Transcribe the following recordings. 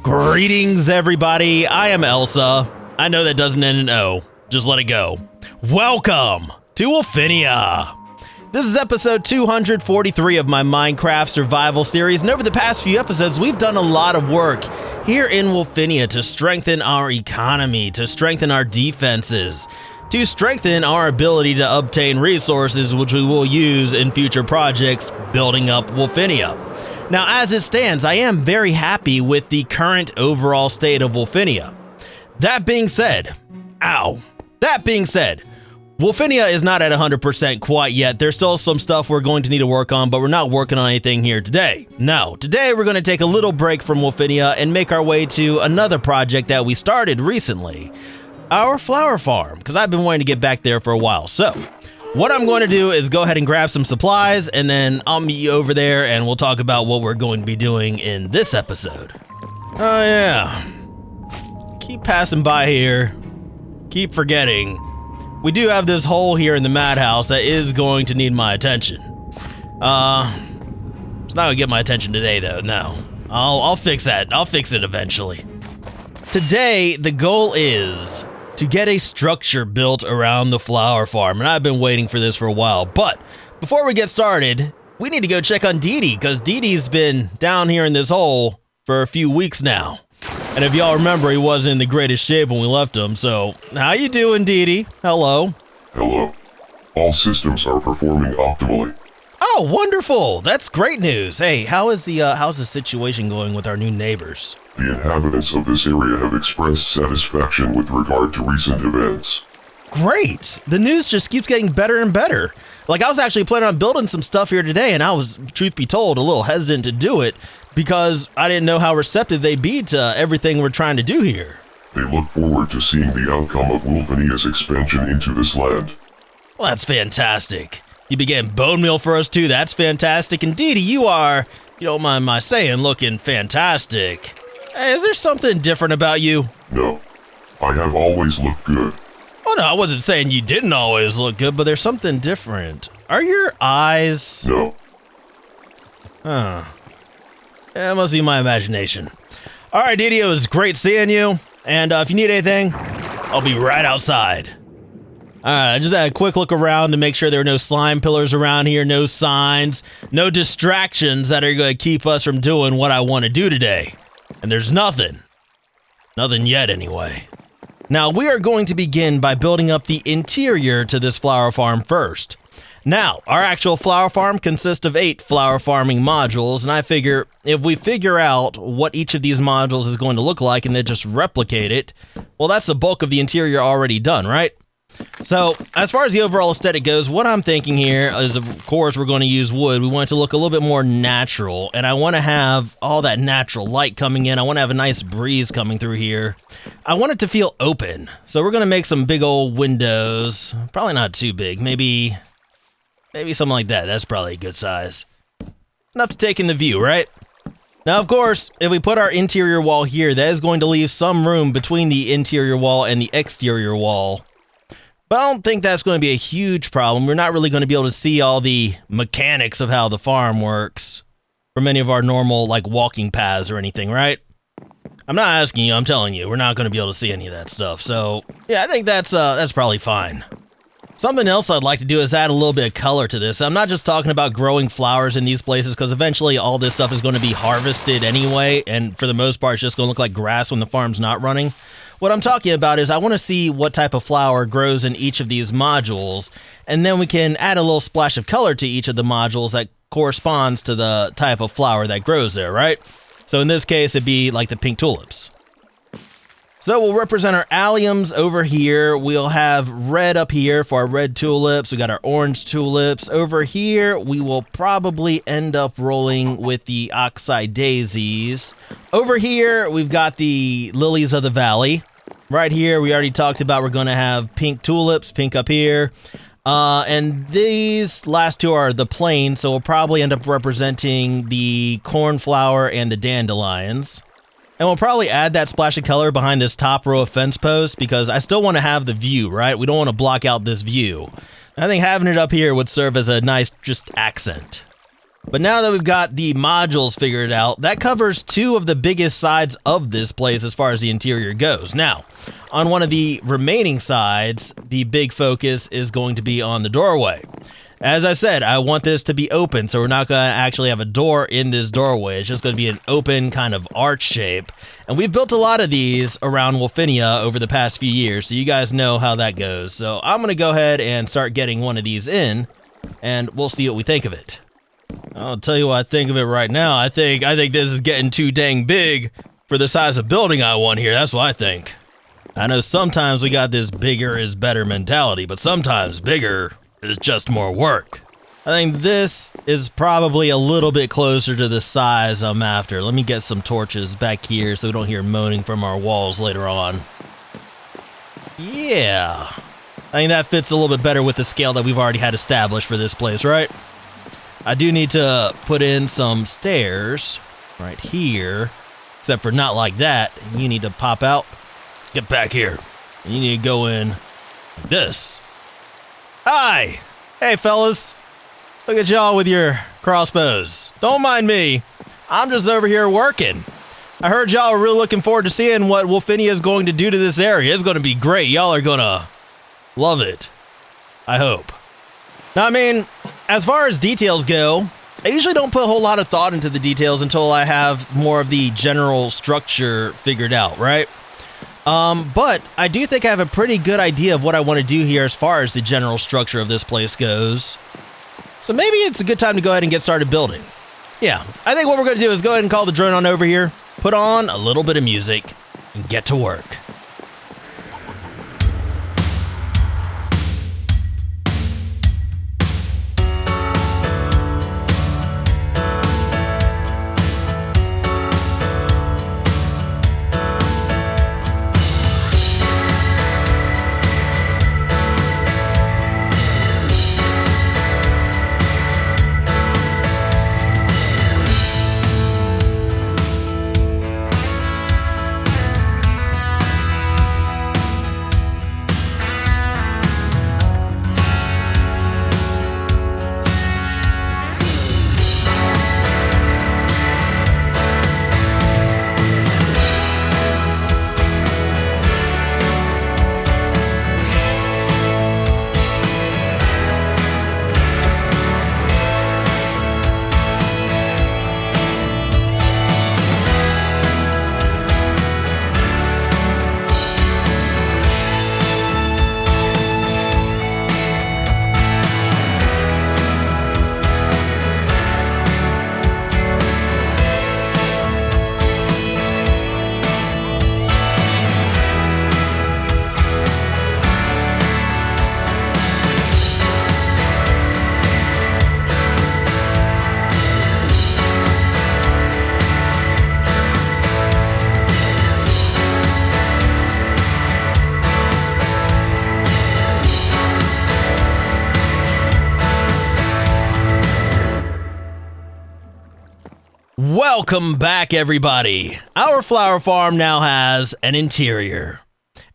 Greetings, everybody. I am Elsa. I know that doesn't end in O. Just let it go. Welcome to Wolfinia. This is episode 243 of my Minecraft survival series, and over the past few episodes, we've done a lot of work here in Wolfinia to strengthen our economy, to strengthen our defenses, to strengthen our ability to obtain resources, which we will use in future projects building up Wolfinia. Now, as it stands, I am very happy with the current overall state of Wolfinia. That being said, Wolfinia is not at 100% quite yet. There's still some stuff we're going to need to work on, but we're not working on anything here today. No, today we're going to take a little break from Wolfinia and make our way to another project that we started recently, our flower farm, because I've been wanting to get back there for a while. So what I'm going to do is go ahead and grab some supplies, and then I'll meet you over there, and we'll talk about what we're going to be doing in this episode. Oh, yeah. Keep passing by here. Keep forgetting. We do have this hole here in the madhouse that is going to need my attention. It's not going to get my attention today, though. No. I'll fix that. I'll fix it eventually. Today, the goal is to get a structure built around the flower farm, and I've been waiting for this for a while. But before we get started, we need to go check on Dee, because Dee's been down here in this hole for a few weeks now. And if y'all remember, he wasn't in the greatest shape when we left him, so how you doing, Dee? Hello. Hello. All systems are performing optimally. Oh, wonderful! That's great news. Hey, how's the situation going with our new neighbors? The inhabitants of this area have expressed satisfaction with regard to recent events. Great! The news just keeps getting better and better. Like, I was actually planning on building some stuff here today, and I was, truth be told, a little hesitant to do it because I didn't know how receptive they'd be to everything we're trying to do here. They look forward to seeing the outcome of Wolfinia's expansion into this land. Well, that's fantastic. You be getting bone meal for us, too. That's fantastic. Indeed, you are, you don't mind my saying, looking fantastic. Hey, is there something different about you? No. I have always looked good. Oh, no, I wasn't saying you didn't always look good, but there's something different. Are your eyes... No. Huh. Yeah, it must be my imagination. All right, Dee, it was great seeing you. And if you need anything, I'll be right outside. All right, I just had a quick look around to make sure there were no slime pillars around here, no signs, no distractions that are going to keep us from doing what I want to do today. And there's nothing. Nothing yet, anyway. Now, we are going to begin by building up the interior to this flower farm first. Now, our actual flower farm consists of 8 flower farming modules, and I figure if we figure out what each of these modules is going to look like and then just replicate it, well, that's the bulk of the interior already done, right? So, as far as the overall aesthetic goes, what I'm thinking here is, of course, we're going to use wood. We want it to look a little bit more natural, and I want to have all that natural light coming in. I want to have a nice breeze coming through here. I want it to feel open, so we're going to make some big old windows. Probably not too big. Maybe something like that. That's probably a good size. Enough to take in the view, right? Now, of course, if we put our interior wall here, that is going to leave some room between the interior wall and the exterior wall. But I don't think that's going to be a huge problem. We're not really going to be able to see all the mechanics of how the farm works from any of our normal, like, walking paths or anything, right? I'm not asking you, I'm telling you, we're not going to be able to see any of that stuff. So, yeah, I think that's probably fine. Something else I'd like to do is add a little bit of color to this. I'm not just talking about growing flowers in these places, because eventually all this stuff is going to be harvested anyway, and for the most part, it's just going to look like grass when the farm's not running. What I'm talking about is I want to see what type of flower grows in each of these modules, and then we can add a little splash of color to each of the modules that corresponds to the type of flower that grows there, right? So in this case, it'd be like the pink tulips. So we'll represent our alliums over here. We'll have red up here for our red tulips. We got our orange tulips. Over here, we will probably end up rolling with the oxeye daisies. Over here, we've got the lilies of the valley. Right here, we already talked about we're going to have pink tulips, pink up here. And these last two are the plain, so we'll probably end up representing the cornflower and the dandelions. And we'll probably add that splash of color behind this top row of fence posts because I still want to have the view, right? We don't want to block out this view. I think having it up here would serve as a nice just accent. But now that we've got the modules figured out, that covers 2 of the biggest sides of this place as far as the interior goes. Now, on one of the remaining sides, the big focus is going to be on the doorway. As I said, I want this to be open, so we're not going to actually have a door in this doorway. It's just going to be an open kind of arch shape. And we've built a lot of these around Wolfinia over the past few years, so you guys know how that goes. So I'm going to go ahead and start getting one of these in, and we'll see what we think of it. I'll tell you what I think of it right now. I think this is getting too dang big for the size of building I want here. That's what I think. I know sometimes we got this bigger is better mentality, but sometimes bigger is just more work. I think this is probably a little bit closer to the size I'm after. Let me get some torches back here so we don't hear moaning from our walls later on. Yeah. I think that fits a little bit better with the scale that we've already had established for this place, right? I do need to put in some stairs right here, except for not like that. You need to pop out. Get back here. You need to go in like this. Hi! Hey, fellas. Look at y'all with your crossbows. Don't mind me. I'm just over here working. I heard y'all are really looking forward to seeing what Wolfinia is going to do to this area. It's going to be great. Y'all are going to love it. I hope. Now, I mean, as far as details go, I usually don't put a whole lot of thought into the details until I have more of the general structure figured out, right? But I do think I have a pretty good idea of what I want to do here as far as the general structure of this place goes. So maybe it's a good time to go ahead and get started building. Yeah, I think what we're going to do is go ahead and call the drone on over here, put on a little bit of music, and get to work. Welcome back, everybody. Our flower farm now has an interior,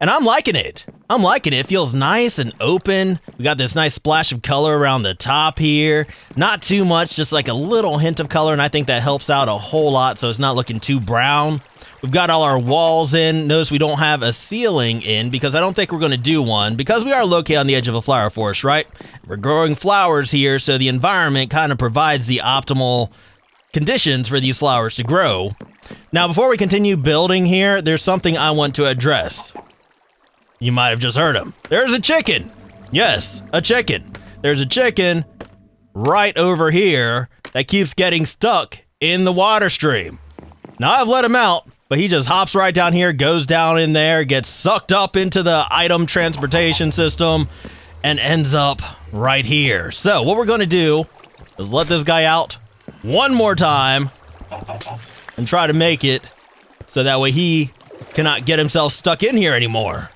and I'm liking it. It feels nice and open. We got this nice splash of color around the top here. Not too much, just like a little hint of color, and I think that helps out a whole lot so it's not looking too brown. We've got all our walls in. Notice we don't have a ceiling in because I don't think we're going to do one because we are located on the edge of a flower forest, right? We're growing flowers here, so the environment kind of provides the optimal conditions for these flowers to grow. Now, before we continue building here, there's something I want to address. You might have just heard him. There's a chicken. Yes, a chicken. There's a chicken right over here that keeps getting stuck in the water stream. Now, I've let him out, but he just hops right down here, goes down in there, gets sucked up into the item transportation system, and ends up right here. So what we're going to do is let this guy out one more time and try to make it so that way he cannot get himself stuck in here anymore.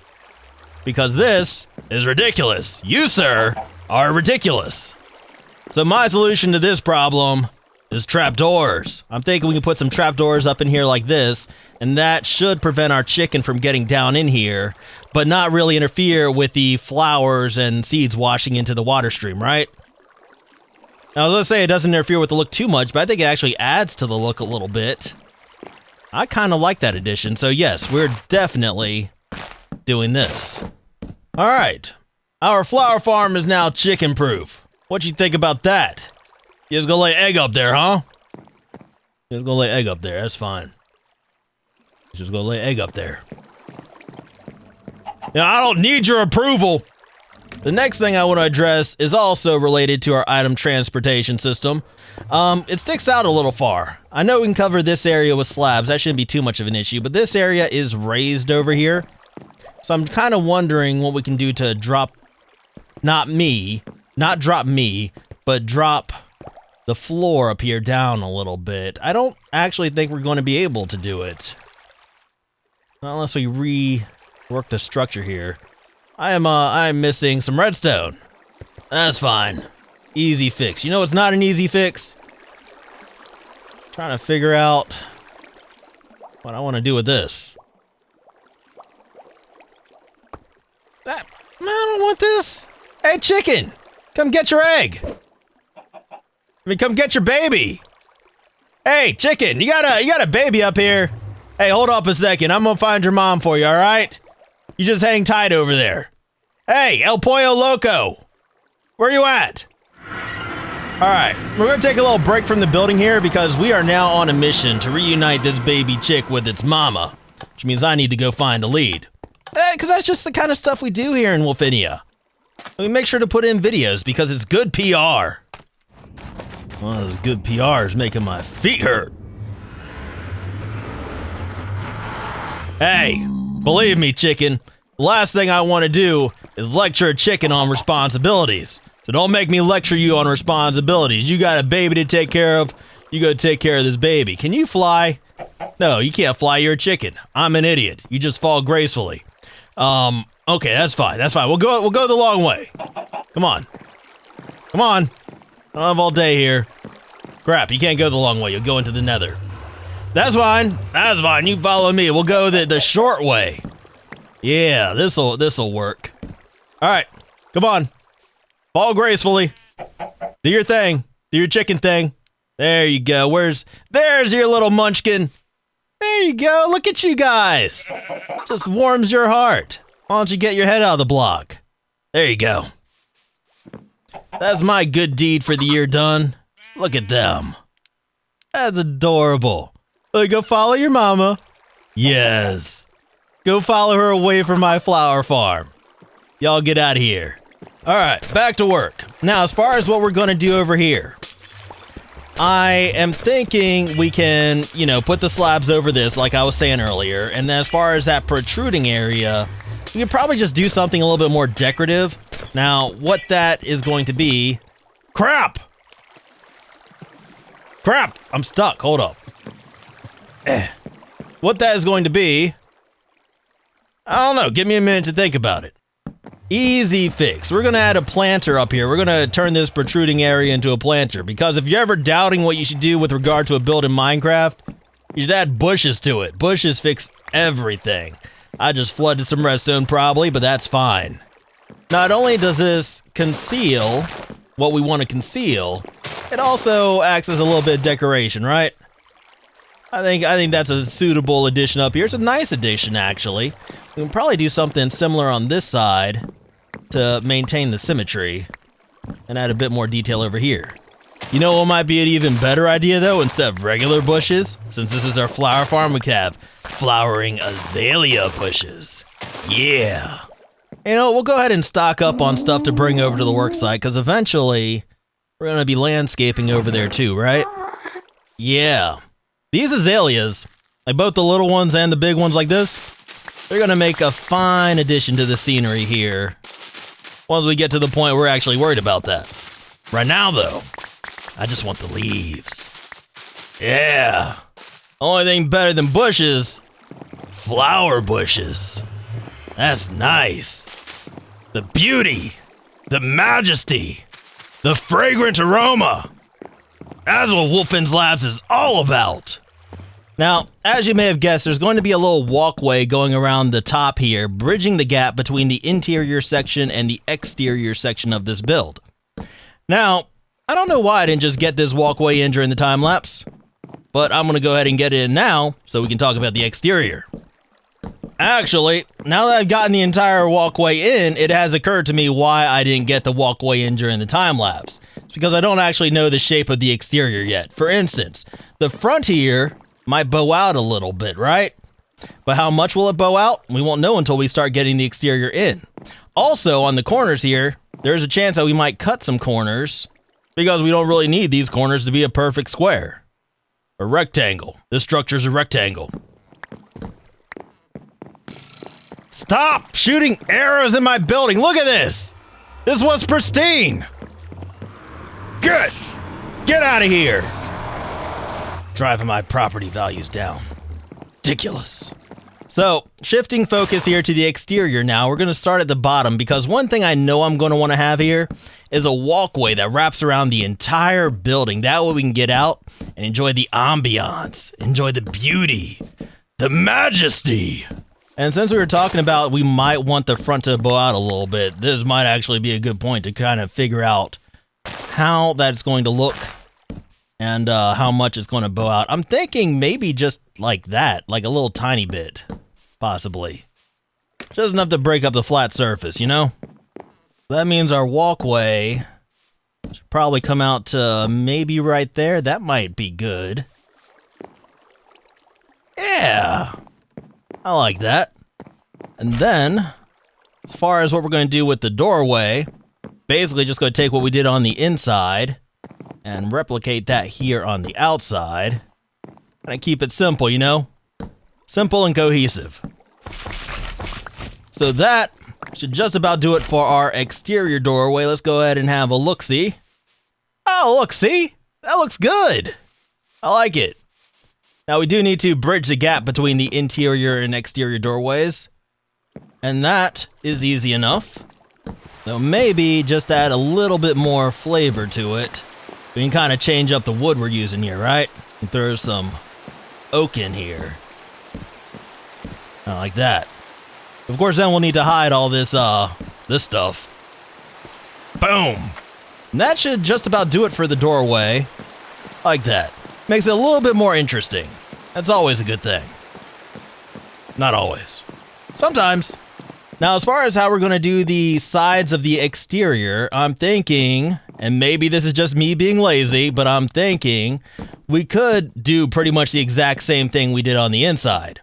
Because this is ridiculous. You, sir, are ridiculous. So my solution to this problem is trapdoors. I'm thinking we can put some trapdoors up in here like this, and that should prevent our chicken from getting down in here, but not really interfere with the flowers and seeds washing into the water stream, right? Now, let's say it doesn't interfere with the look too much, but I think it actually adds to the look a little bit. I kind of like that addition, so yes, we're definitely doing this. All right, our flower farm is now chicken-proof. What you think about that? You just gonna lay egg up there, huh? Just gonna lay egg up there, that's fine. Just gonna lay egg up there. Now, I don't need your approval. The next thing I want to address is also related to our item transportation system. It sticks out a little far. I know we can cover this area with slabs. That shouldn't be too much of an issue, but this area is raised over here. So I'm kind of wondering what we can do to drop, not drop me, but drop the floor up here down a little bit. I don't actually think we're going to be able to do it. Unless we rework the structure here. I'm missing some redstone. That's fine. Easy fix. You know what's not an easy fix? Trying to figure out what I want to do with this. I don't want this. Hey, chicken, come get your egg. Come get your baby. Hey, chicken, you got a baby up here. Hey, hold up a second. I'm gonna find your mom for you, all right? You just hang tight over there. Hey, El Pollo Loco, where you at? All right, we're gonna take a little break from the building here because we are now on a mission to reunite this baby chick with its mama, which means I need to go find a lead. Because that's just the kind of stuff we do here in Wolfinia. We make sure to put in videos because it's good PR. One of those good PRs making my feet hurt. Hey, believe me, chicken, the last thing I want to do is lecture a chicken on responsibilities. So don't make me lecture you on responsibilities. You got a baby to take care of. You gotta take care of this baby. Can you fly? No, you can't fly. You're a chicken. I'm an idiot. You just fall gracefully. Okay, that's fine. That's fine. We'll go the long way. Come on. Come on. I don't have all day here. Crap, you can't go the long way. You'll go into the nether. That's fine. That's fine. You follow me. We'll go the short way. Yeah, this'll work. All right. Come on. Fall gracefully. Do your thing. Do your chicken thing. There you go. There's your little munchkin. There you go. Look at you guys. Just warms your heart. Why don't you get your head out of the block? There you go. That's my good deed for the year done. Look at them. That's adorable. Go follow your mama. Yes. Go follow her away from my flower farm. Y'all get out of here. All right, back to work. Now, as far as what we're going to do over here, I am thinking we can, put the slabs over this, like I was saying earlier. And then as far as that protruding area, we could probably just do something a little bit more decorative. Now, what that is going to be... Crap! Crap! I'm stuck. Hold up. What that is going to be... I don't know. Give me a minute to think about it. Easy fix. We're going to add a planter up here. We're going to turn this protruding area into a planter. Because if you're ever doubting what you should do with regard to a build in Minecraft, you should add bushes to it. Bushes fix everything. I just flooded some redstone probably, but that's fine. Not only does this conceal what we want to conceal, it also acts as a little bit of decoration, right? I think that's a suitable addition up here. It's a nice addition, actually. We can probably do something similar on this side to maintain the symmetry and add a bit more detail over here. You know what might be an even better idea, though? Instead of regular bushes, since this is our flower farm, we could have flowering azalea bushes. Yeah. We'll go ahead and stock up on stuff to bring over to the worksite, because eventually we're going to be landscaping over there too, right? Yeah. These azaleas, like both the little ones and the big ones like this, they're going to make a fine addition to the scenery here once we get to the point we're actually worried about that. Right now, though, I just want the leaves. Yeah. Only thing better than bushes, flower bushes. That's nice. The beauty, the majesty, the fragrant aroma. That's what Wolfen's Labs is all about. Now, as you may have guessed, there's going to be a little walkway going around the top here, bridging the gap between the interior section and the exterior section of this build. Now, I don't know why I didn't just get this walkway in during the time lapse, but I'm going to go ahead and get it in now so we can talk about the exterior. Actually, now that I've gotten the entire walkway in, it has occurred to me why I didn't get the walkway in during the time lapse. It's because I don't actually know the shape of the exterior yet. For instance, the front here might bow out a little bit, right? But how much will it bow out? We won't know until we start getting the exterior in. Also, on the corners here, there's a chance that we might cut some corners because we don't really need these corners to be a perfect square. A rectangle. This structure's a rectangle. Stop shooting arrows in my building. Look at this. This was pristine. Good. Get out of here. Driving my property values down. Ridiculous. So, shifting focus here to the exterior now, we're going to start at the bottom because one thing I know I'm going to want to have here is a walkway that wraps around the entire building. That way we can get out and enjoy the ambiance, enjoy the beauty, the majesty. And since we were talking about we might want the front to bow out a little bit, this might actually be a good point to kind of figure out how that's going to look and how much it's going to bow out. I'm thinking maybe just like that, like a little tiny bit, possibly. Just enough to break up the flat surface, you know? That means our walkway should probably come out to maybe right there. That might be good. Yeah. I like that. And then, as far as what we're going to do with the doorway, basically just going to take what we did on the inside and replicate that here on the outside. And keep it simple, you know? Simple and cohesive. So that should just about do it for our exterior doorway. Let's go ahead and have a look-see. Oh, look, see? That looks good. I like it. Now, we do need to bridge the gap between the interior and exterior doorways. And that is easy enough. So maybe just add a little bit more flavor to it. We can kind of change up the wood we're using here, right? And throw some oak in here. Like that. Of course, then we'll need to hide all this, this stuff. Boom! And that should just about do it for the doorway. Like that. Makes it a little bit more interesting. That's always a good thing. Not always. Sometimes. Now, as far as how we're going to do the sides of the exterior, I'm thinking, and maybe this is just me being lazy, but I'm thinking we could do pretty much the exact same thing we did on the inside.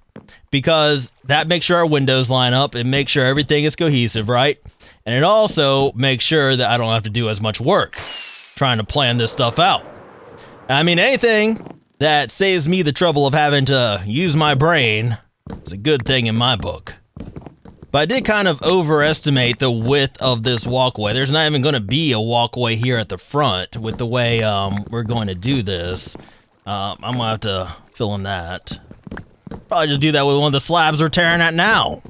Because that makes sure our windows line up and makes sure everything is cohesive, right? And it also makes sure that I don't have to do as much work trying to plan this stuff out. I mean, anything that saves me the trouble of having to use my brain is a good thing in my book. But I did kind of overestimate the width of this walkway. There's not even going to be a walkway here at the front with the way we're going to do this. I'm going to have to fill in that. Probably just do that with one of the slabs we're tearing at now.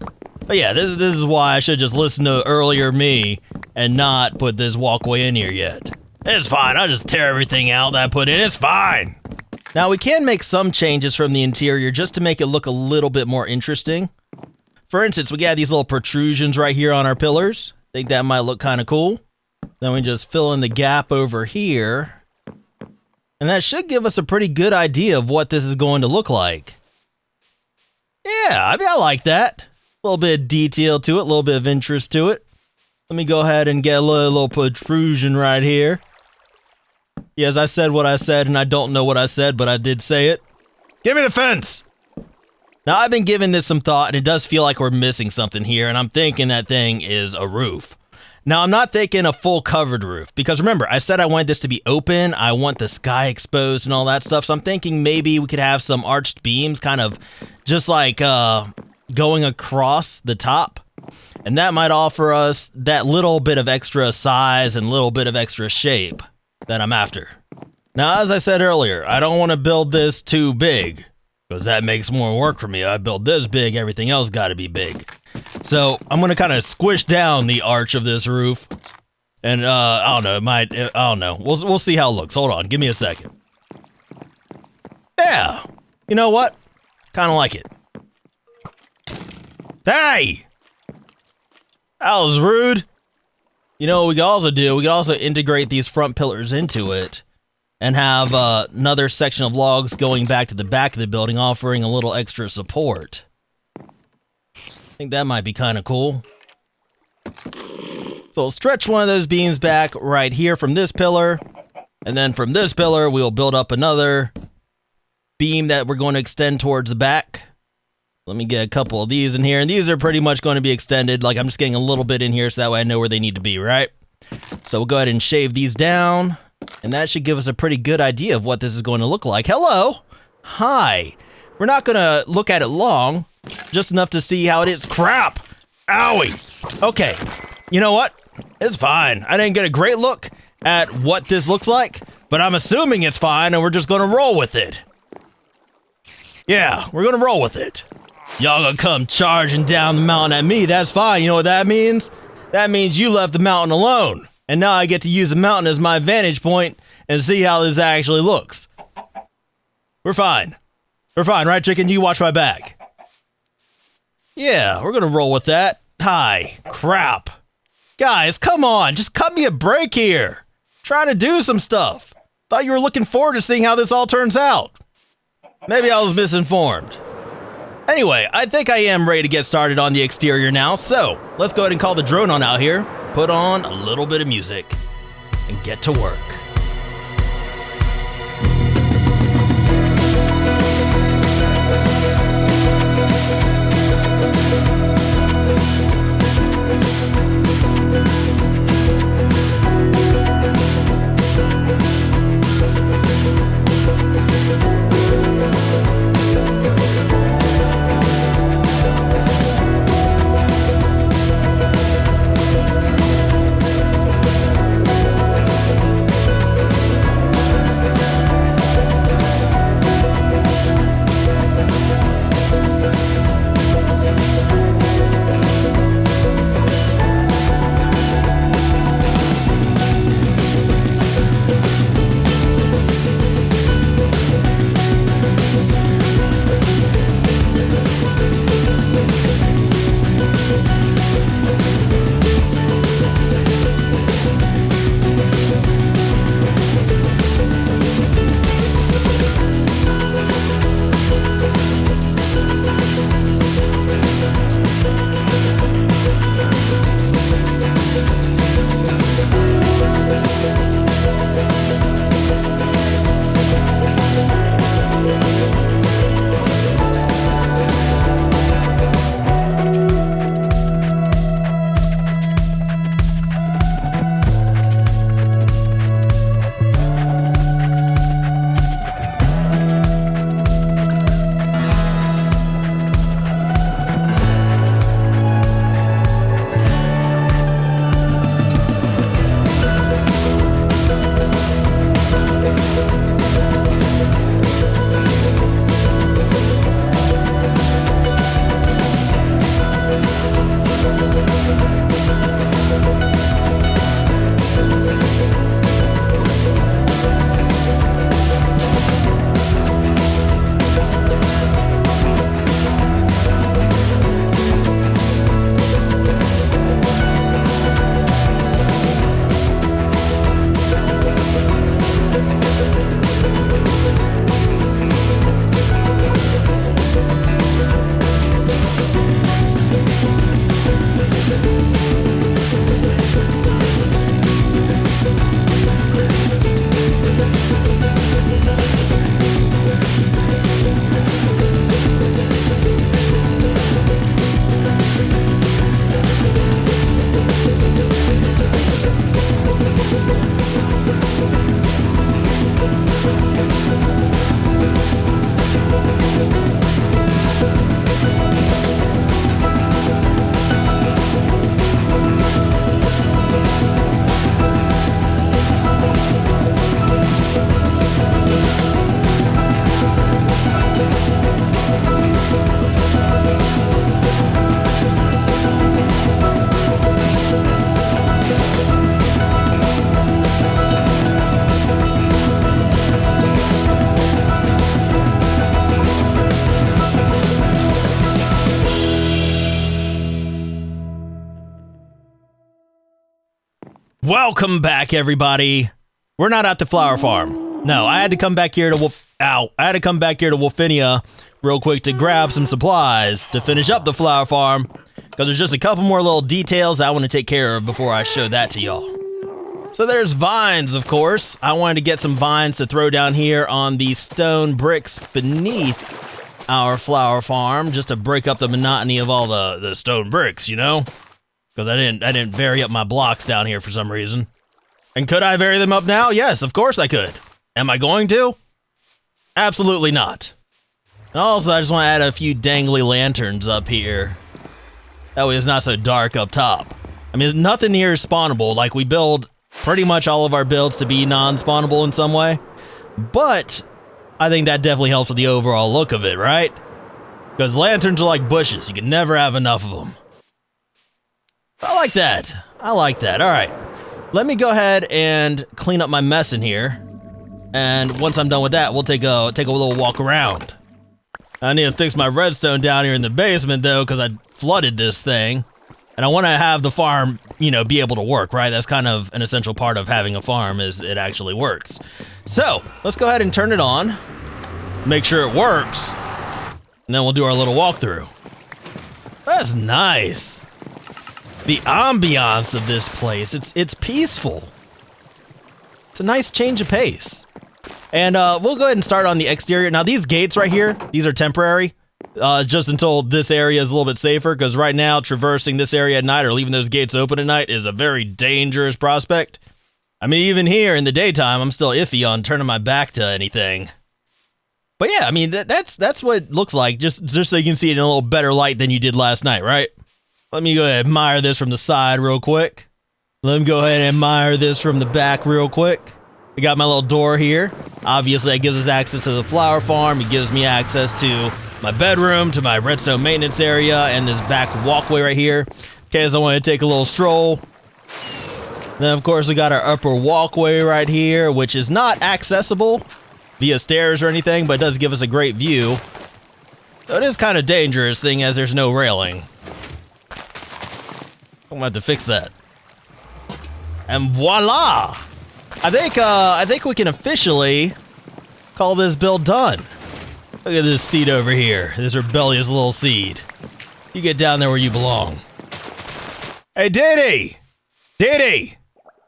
But yeah, this is why I should just listen to earlier me and not put this walkway in here yet. It's fine, I'll just tear everything out that I put in, it's fine. Now we can make some changes from the interior just to make it look a little bit more interesting. For instance, we got these little protrusions right here on our pillars. Think that might look kind of cool. Then we just fill in the gap over here. And that should give us a pretty good idea of what this is going to look like. Yeah, I mean, I like that. A little bit of detail to it, a little bit of interest to it. Let me go ahead and get a little protrusion right here. Yes, I said what I said, and I don't know what I said, but I did say it. Give me the fence! Now, I've been giving this some thought, and it does feel like we're missing something here, and I'm thinking that thing is a roof. Now, I'm not thinking a full covered roof, because remember, I said I wanted this to be open, I want the sky exposed and all that stuff, so I'm thinking maybe we could have some arched beams kind of just like going across the top, and that might offer us that little bit of extra size and little bit of extra shape that I'm after. Now, as I said earlier, I don't want to build this too big, because that makes more work for me. I build this big, everything else got to be big. So I'm going to kind of squish down the arch of this roof. And I don't know, I don't know. We'll see how it looks. Hold on, give me a second. Yeah, you know what? Kind of like it. Hey! That was rude. You know what we could also do? We could also integrate these front pillars into it and have another section of logs going back to the back of the building, offering a little extra support. I think that might be kind of cool. So we'll stretch one of those beams back right here from this pillar, and then from this pillar, we'll build up another beam that we're going to extend towards the back. Let me get a couple of these in here, and these are pretty much going to be extended. Like, I'm just getting a little bit in here so that way I know where they need to be, right? So we'll go ahead and shave these down, and that should give us a pretty good idea of what this is going to look like. Hello! Hi! We're not going to look at it long, just enough to see how it is. Crap! Owie! Okay, you know what? It's fine. I didn't get a great look at what this looks like, but I'm assuming it's fine, and we're just going to roll with it. Yeah, we're going to roll with it. Y'all gonna come charging down the mountain at me, that's fine. You know what that means? That means you left the mountain alone. And now I get to use the mountain as my vantage point and see how this actually looks. We're fine. We're fine, right, chicken? You watch my back. Yeah, we're gonna roll with that. Hi. Crap. Guys, come on. Just cut me a break here. I'm trying to do some stuff. Thought you were looking forward to seeing how this all turns out. Maybe I was misinformed. Anyway, I think I am ready to get started on the exterior now, so let's go ahead and call the drone on out here, put on a little bit of music, and get to work. Welcome back, everybody. We're not at the flower farm. No, I had to come back here to I had to come back here to Wolfinia real quick to grab some supplies to finish up the flower farm, because there's just a couple more little details I want to take care of before I show that to y'all. So there's vines, of course. I wanted to get some vines to throw down here on the stone bricks beneath our flower farm, just to break up the monotony of all the stone bricks, you know? Because I didn't vary up my blocks down here for some reason. And could I vary them up now? Yes, of course I could. Am I going to? Absolutely not. And also, I just want to add a few dangly lanterns up here. That way it's not so dark up top. I mean, nothing here is spawnable. Like, we build pretty much all of our builds to be non-spawnable in some way. But I think that definitely helps with the overall look of it, right? Because lanterns are like bushes. You can never have enough of them. I like that. I like that. All right. Let me go ahead and clean up my mess in here. And once I'm done with that, we'll take a little walk around. I need to fix my redstone down here in the basement, though, because I flooded this thing. And I want to have the farm, you know, be able to work, right? That's kind of an essential part of having a farm, is it actually works. So, let's go ahead and turn it on. Make sure it works. And then we'll do our little walkthrough. That's nice. The ambiance of this place, it's peaceful. It's a nice change of pace. And we'll go ahead and start on the exterior. Now, these gates right here, these are temporary. Just until this area is a little bit safer, because right now, traversing this area at night or leaving those gates open at night is a very dangerous prospect. I mean, even here in the daytime, I'm still iffy on turning my back to anything. But yeah, I mean, that's what it looks like, just so you can see it in a little better light than you did last night, right? Let me go ahead and admire this from the side real quick. Let me go ahead and admire this from the back real quick. I got my little door here. Obviously, it gives us access to the flower farm. It gives me access to my bedroom, to my redstone maintenance area, and this back walkway right here. In case I want to take a little stroll. Then, of course, we got our upper walkway right here, which is not accessible via stairs or anything, but it does give us a great view. So it is kind of dangerous, seeing as there's no railing. I'm gonna have to fix that. And voila! I think we can officially call this build done. Look at this seed over here. This rebellious little seed. You get down there where you belong. Hey, Diddy! Diddy!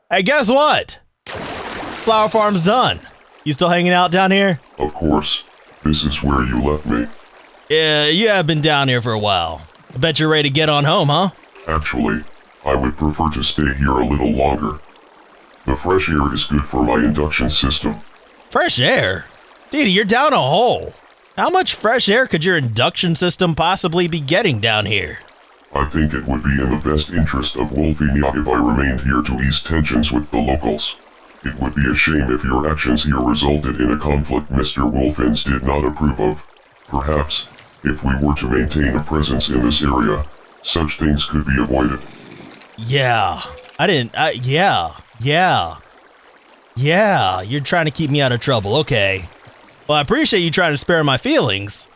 Hey, guess what? Flower farm's done. You still hanging out down here? Of course. This is where you left me. Yeah, you have been down here for a while. I bet you're ready to get on home, huh? Actually, I would prefer to stay here a little longer. The fresh air is good for my induction system. Fresh air? Diddy, you're down a hole. How much fresh air could your induction system possibly be getting down here? I think it would be in the best interest of Wolfinia if I remained here to ease tensions with the locals. It would be a shame if your actions here resulted in a conflict Mr. Wolfens did not approve of. Perhaps, if we were to maintain a presence in this area, such things could be avoided. Yeah, you're trying to keep me out of trouble, okay. Well, I appreciate you trying to spare my feelings,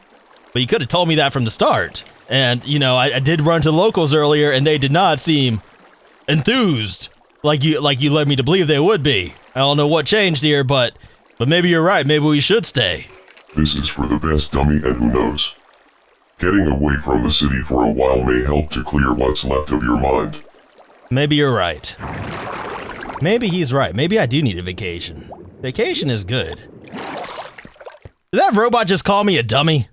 but you could have told me that from the start. And, you know, I did run to the locals earlier, and they did not seem enthused like you led me to believe they would be. I don't know what changed here, but maybe you're right. Maybe we should stay. This is for the best, dummy, and who knows? Getting away from the city for a while may help to clear what's left of your mind. Maybe you're right. Maybe he's right. Maybe I do need a vacation. Vacation is good. Did that robot just call me a dummy?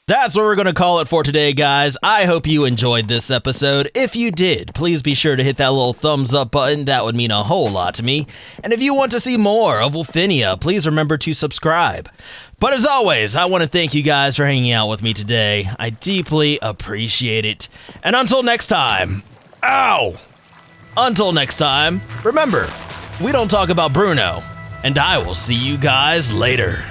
That's what we're going to call it for today, guys. I hope you enjoyed this episode. If you did, please be sure to hit that little thumbs up button. That would mean a whole lot to me. And if you want to see more of Wolfinia, please remember to subscribe. But as always, I want to thank you guys for hanging out with me today. I deeply appreciate it. And until next time, until next time, remember, we don't talk about Bruno. And I will see you guys later.